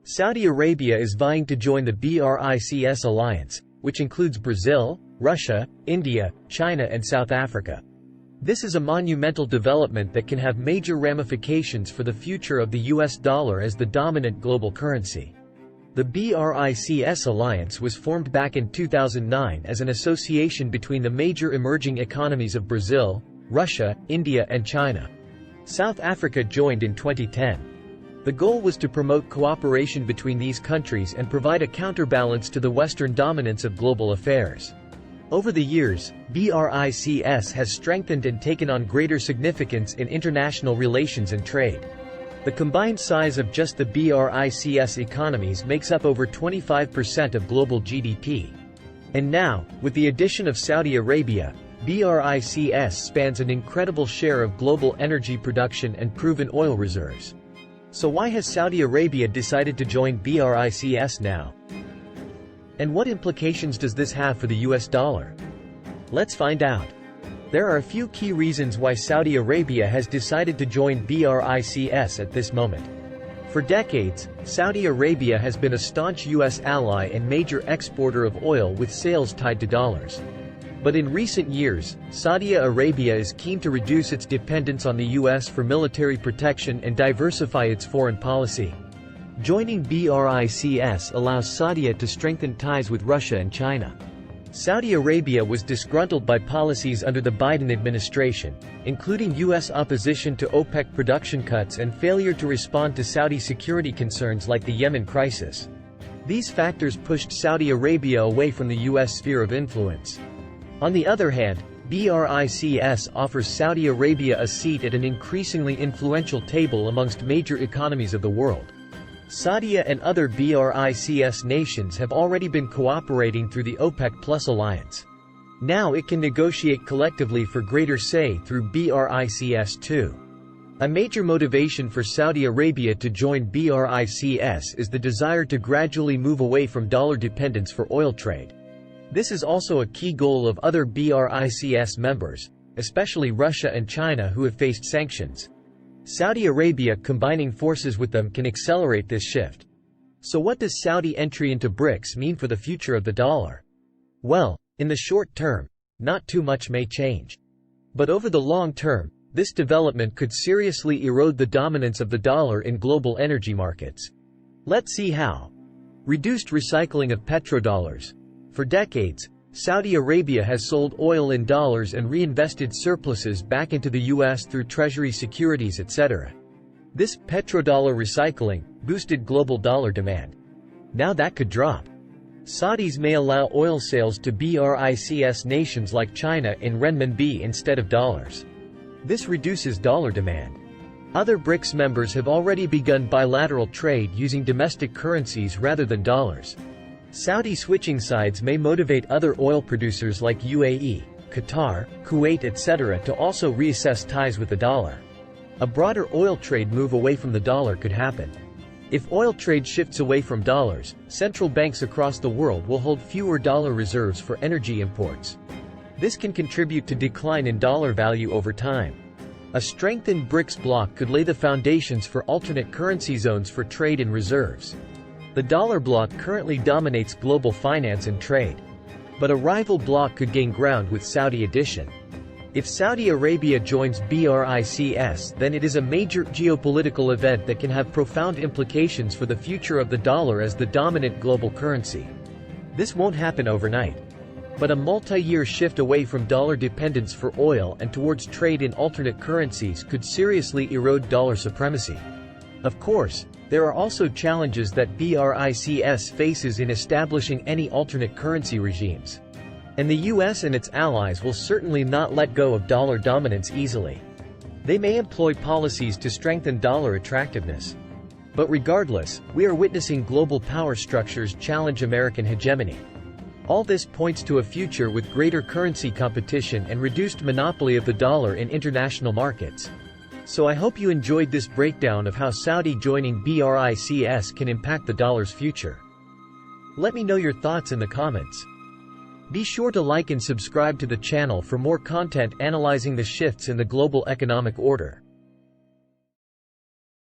Saudi Arabia is vying to join the BRICS alliance, which includes Brazil, Russia, India, China and South Africa. This is a monumental development that can have major ramifications for the future of the US dollar as the dominant global currency. The BRICS alliance was formed back in 2009 as an association between the major emerging economies of Brazil, Russia, India and China. South Africa joined in 2010. The goal was to promote cooperation between these countries and provide a counterbalance to the Western dominance of global affairs. Over the years, BRICS has strengthened and taken on greater significance in international relations and trade. The combined size of just the BRICS economies makes up over 25% of global GDP. And now, with the addition of Saudi Arabia, BRICS spans an incredible share of global energy production and proven oil reserves. So why has Saudi Arabia decided to join BRICS now? And what implications does this have for the US dollar? Let's find out. There are a few key reasons why Saudi Arabia has decided to join BRICS at this moment. For decades, Saudi Arabia has been a staunch US ally and major exporter of oil with sales tied to dollars. But in recent years, Saudi Arabia is keen to reduce its dependence on the US for military protection and diversify its foreign policy. Joining BRICS allows Saudi to strengthen ties with Russia and China. Saudi Arabia was disgruntled by policies under the Biden administration, including US opposition to OPEC production cuts and failure to respond to Saudi security concerns like the Yemen crisis. These factors pushed Saudi Arabia away from the US sphere of influence. On the other hand, BRICS offers Saudi Arabia a seat at an increasingly influential table amongst major economies of the world. Saudi and other BRICS nations have already been cooperating through the OPEC Plus alliance. Now it can negotiate collectively for greater say through BRICS too. A major motivation for Saudi Arabia to join BRICS is the desire to gradually move away from dollar dependence for oil trade. This is also a key goal of other BRICS members, especially Russia and China who have faced sanctions. Saudi Arabia combining forces with them can accelerate this shift. So what does Saudi entry into BRICS mean for the future of the dollar? Well, in the short term, not too much may change. But over the long term, this development could seriously erode the dominance of the dollar in global energy markets. Let's see how. Reduced recycling of petrodollars. For decades, Saudi Arabia has sold oil in dollars and reinvested surpluses back into the US through treasury securities etc. This petrodollar recycling boosted global dollar demand. Now that could drop. Saudis may allow oil sales to BRICS nations like China in renminbi instead of dollars. This reduces dollar demand. Other BRICS members have already begun bilateral trade using domestic currencies rather than dollars. Saudi switching sides may motivate other oil producers like UAE, Qatar, Kuwait etc. to also reassess ties with the dollar. A broader oil trade move away from the dollar could happen. If oil trade shifts away from dollars, central banks across the world will hold fewer dollar reserves for energy imports. This can contribute to decline in dollar value over time. A strengthened BRICS bloc could lay the foundations for alternate currency zones for trade and reserves. The dollar bloc currently dominates global finance and trade. But a rival bloc could gain ground with Saudi addition. If Saudi Arabia joins BRICS, then it is a major geopolitical event that can have profound implications for the future of the dollar as the dominant global currency. This won't happen overnight. But a multi-year shift away from dollar dependence for oil and towards trade in alternate currencies could seriously erode dollar supremacy. Of course, there are also challenges that BRICS faces in establishing any alternate currency regimes. And the US and its allies will certainly not let go of dollar dominance easily. They may employ policies to strengthen dollar attractiveness. But regardless, we are witnessing global power structures challenge American hegemony. All this points to a future with greater currency competition and reduced monopoly of the dollar in international markets. So I hope you enjoyed this breakdown of how Saudi joining BRICS can impact the dollar's future. Let me know your thoughts in the comments. Be sure to like and subscribe to the channel for more content analyzing the shifts in the global economic order.